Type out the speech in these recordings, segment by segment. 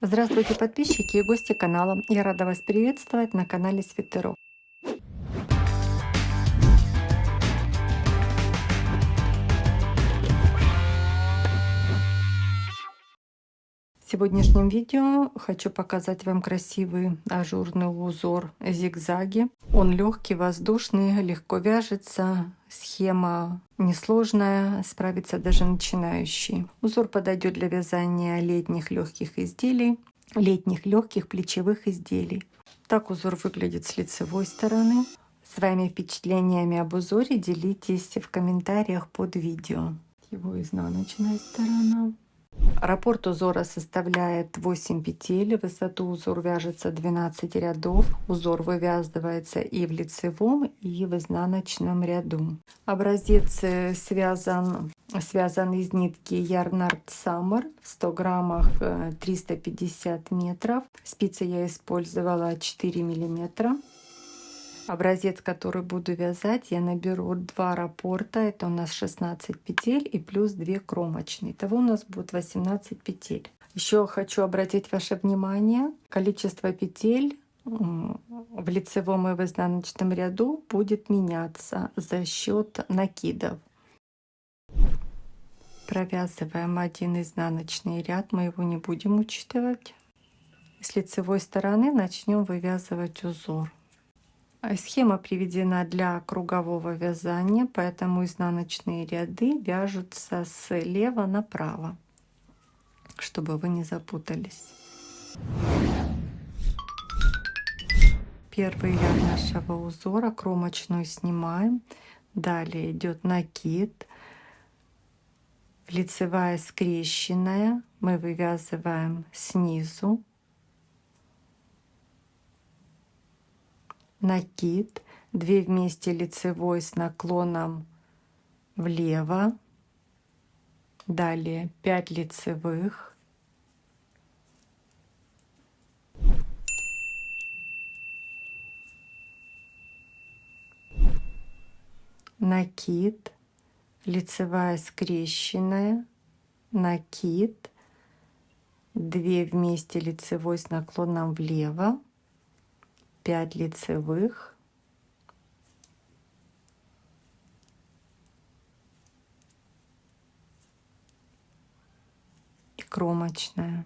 Здравствуйте, подписчики и гости канала. Я рада вас приветствовать на канале Свитерок. В сегодняшнем видео хочу показать вам красивый ажурный узор зигзаги. Он легкий, воздушный, легко вяжется. Схема несложная, справится даже начинающий. Узор подойдет для вязания летних легких изделий, летних легких плечевых изделий. Так узор выглядит с лицевой стороны. Своими впечатлениями об узоре делитесь в комментариях под видео. Его изнаночная сторона. Раппорт узора составляет 8 петель, в высоту узор вяжется 12 рядов. Узор вывязывается и в лицевом, и в изнаночном ряду. Образец связан из нитки Yarnart Summer в 100 граммах 350 метров. Спицы я использовала 4 миллиметра. Образец, который буду вязать, я наберу 2 раппорта. Это у нас 16 петель и плюс 2 кромочные. Итого у нас будет 18 петель. Еще хочу обратить ваше внимание, количество петель в лицевом и в изнаночном ряду будет меняться за счет накидов. Провязываем один изнаночный ряд, мы его не будем учитывать. С лицевой стороны начнем вывязывать узор. Схема приведена для кругового вязания, поэтому изнаночные ряды вяжутся слева направо, чтобы вы не запутались. Первый ряд нашего узора, кромочную снимаем. Далее идет накид, лицевая скрещенная, мы вывязываем снизу. Накид, 2 вместе лицевой с наклоном влево, далее 5 лицевых, накид, лицевая скрещенная, накид, 2 вместе лицевой с наклоном влево, 5 лицевых, и кромочная.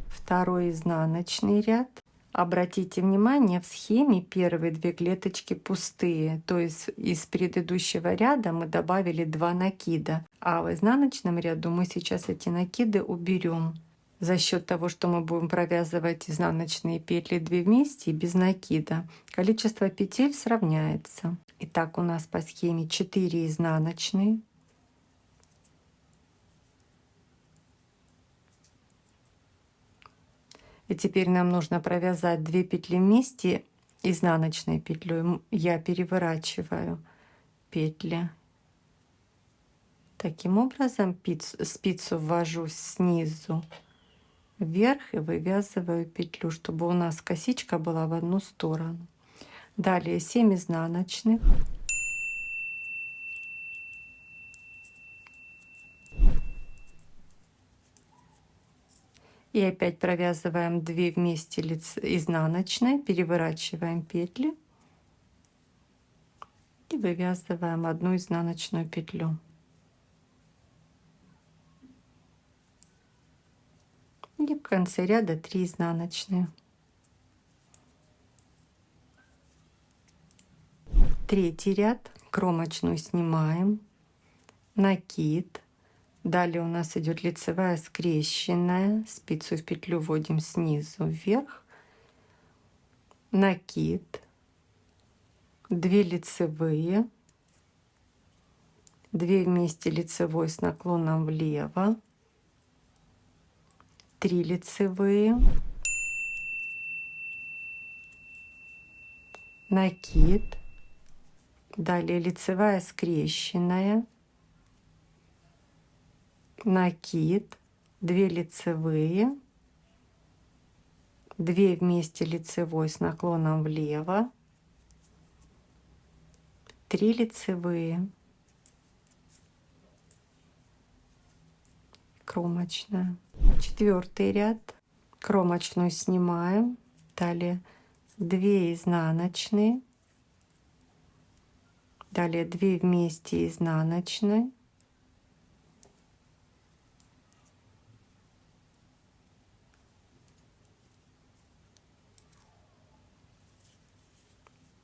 Второй изнаночный ряд. Обратите внимание, в схеме первые 2 клеточки пустые, то есть из предыдущего ряда мы добавили 2 накида, а в изнаночном ряду мы сейчас эти накиды уберем. За счет того, что мы будем провязывать изнаночные петли 2 вместе и без накида, количество петель сравняется. Итак, у нас по схеме 4 изнаночные, и теперь нам нужно провязать 2 петли вместе изнаночной петлей. Я переворачиваю петли. Таким образом спицу ввожу снизу вверх и вывязываю петлю, чтобы у нас косичка была в одну сторону. Далее 7 изнаночных, и опять провязываем 2 вместе изнаночной, переворачиваем петли и вывязываем 1 изнаночную петлю. И в конце ряда 3 изнаночные. Третий ряд, кромочную снимаем, накид, далее у нас идет лицевая скрещенная, спицу в петлю вводим снизу вверх, накид, 2 лицевые, 2 вместе лицевой с наклоном влево, 3 лицевые, накид, далее лицевая скрещенная, накид, 2 лицевые, 2 вместе лицевой с наклоном влево, 3 лицевые, кромочная. Четвертый ряд, Кромочную снимаем. Далее 2 изнаночные. Далее 2 вместе изнаночной.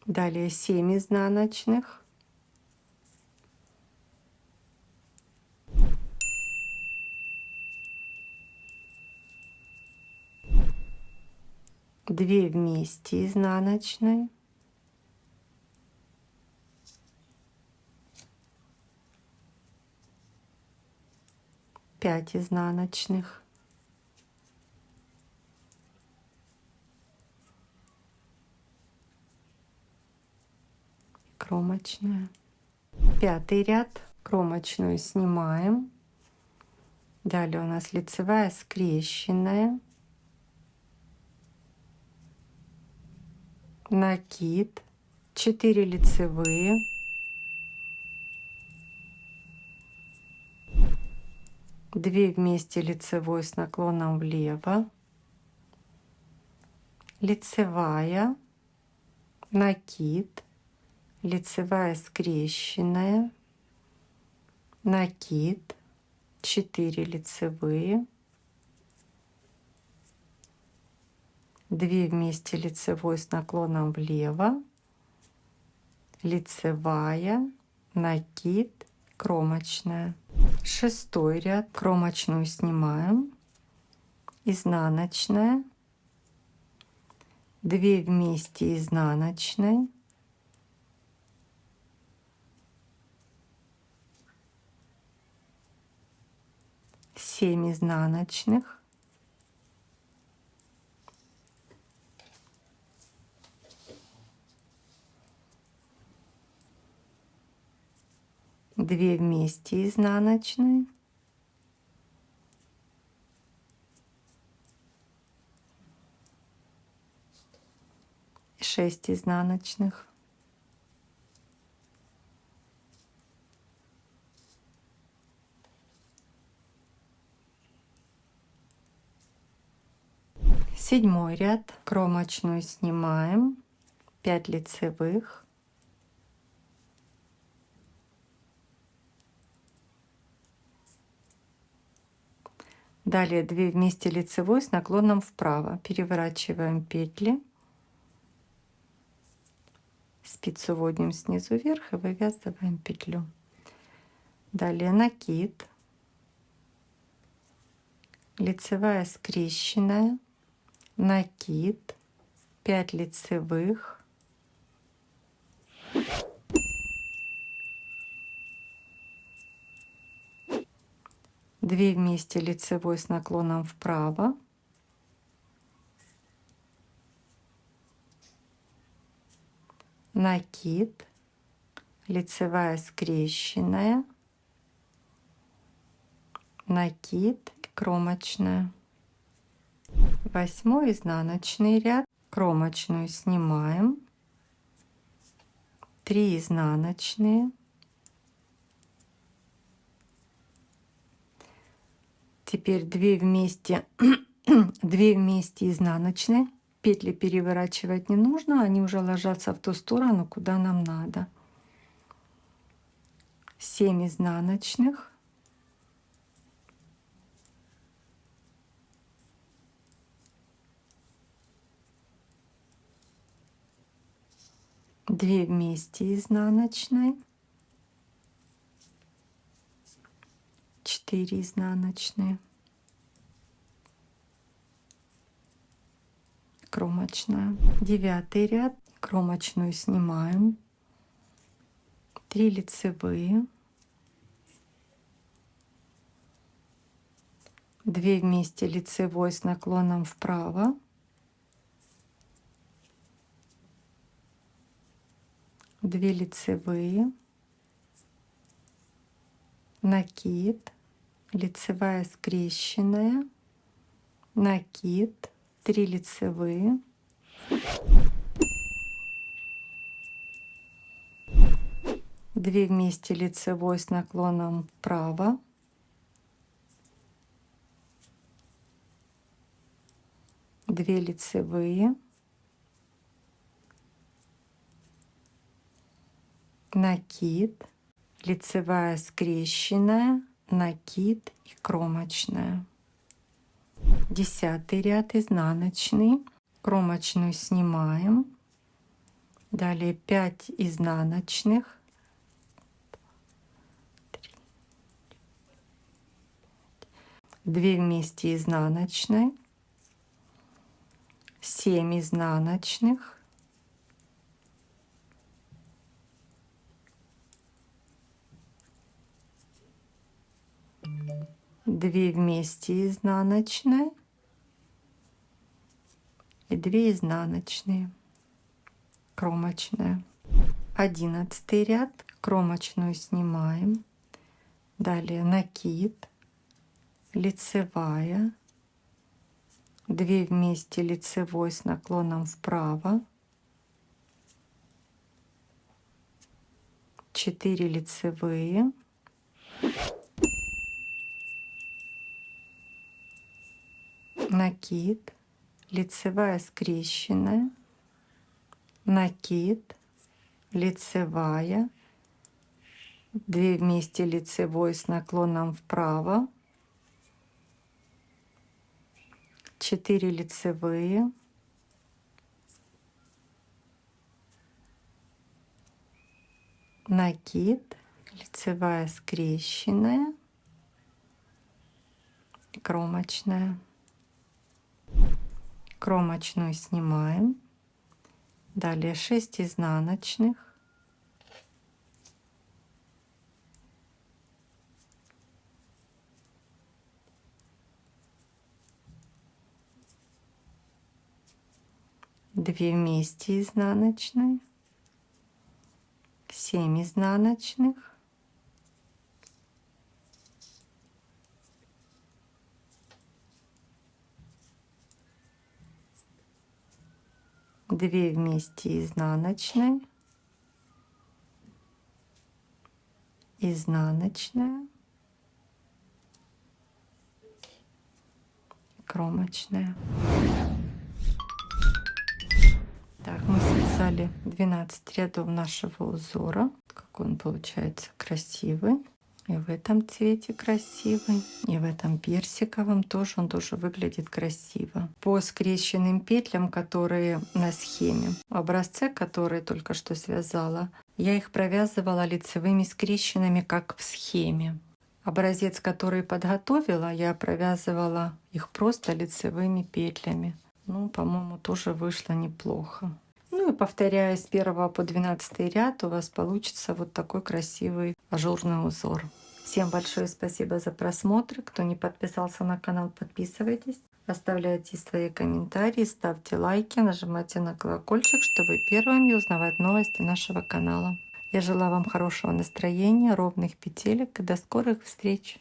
Далее 7 изнаночных. Две вместе изнаночной. Пять изнаночных. Кромочная. 5-й ряд. Кромочную снимаем. Далее у нас лицевая скрещенная. Накид. 4 лицевые. 2 вместе лицевой с наклоном влево. Лицевая. Накид. Лицевая скрещенная. Накид. 4 лицевые. 2 вместе лицевой с наклоном влево. Лицевая. Накид. Кромочная. 6-й ряд. Кромочную снимаем. Изнаночная. 2 вместе изнаночной. 7 изнаночных. 2 вместе изнаночной. 6 изнаночных. 7-й ряд. Кромочную снимаем. 5 лицевых. Далее 2 вместе лицевой с наклоном вправо. Переворачиваем петли. Спицу вводим снизу вверх и вывязываем петлю. Далее накид. Лицевая скрещенная. Накид. 5 лицевых. 2 вместе лицевой с наклоном вправо. Накид. Лицевая скрещенная. Накид. Кромочная. 8-й изнаночный ряд. Кромочную снимаем. 3 изнаночные. Теперь 2 вместе, 2 вместе изнаночные. Петли переворачивать не нужно, они уже ложатся в ту сторону, куда нам надо. 7 изнаночных. 2 вместе изнаночной. 4 изнаночные. Кромочная. 9-й ряд. Кромочную снимаем. 3 лицевые. 2 вместе лицевой с наклоном вправо. 2 лицевые. Накид. Лицевая скрещенная. Накид. 3 лицевые. 2 вместе лицевой с наклоном вправо. 2 лицевые, накид, лицевая скрещенная, накид и кромочная. 10 ряд изнаночный, кромочную снимаем, далее 5 изнаночных, 2 вместе изнаночной, 7 изнаночных, 2 вместе изнаночной и 2 изнаночные, кромочная. 11 ряд, кромочную снимаем, далее накид, лицевая, 2 вместе лицевой с наклоном вправо, 4 лицевые, накид, лицевая скрещенная, накид, лицевая, 2 вместе лицевой с наклоном вправо, 4 лицевые, накид, лицевая скрещенная, кромочная. Кромочную снимаем, далее 6 изнаночных, 2 вместе изнаночной, 7 изнаночных, 2 вместе изнаночной, изнаночная, кромочная. Так, мы связали 12 рядов нашего узора. Какой он получается красивый. И в этом цвете красивый, и в этом персиковом тоже он тоже выглядит красиво. По скрещенным петлям, которые на схеме, в образце, который только что связала, я их провязывала лицевыми скрещенными, как в схеме. Образец, который подготовила, я провязывала их просто лицевыми петлями. Ну, по-моему, тоже вышло неплохо. Ну и повторяя с 1 по 12 ряд, у вас получится вот такой красивый ажурный узор. Всем большое спасибо за просмотр. Кто не подписался на канал, подписывайтесь. Оставляйте свои комментарии, ставьте лайки, нажимайте на колокольчик, чтобы первыми узнавать новости нашего канала. Я желаю вам хорошего настроения, ровных петелек и до скорых встреч!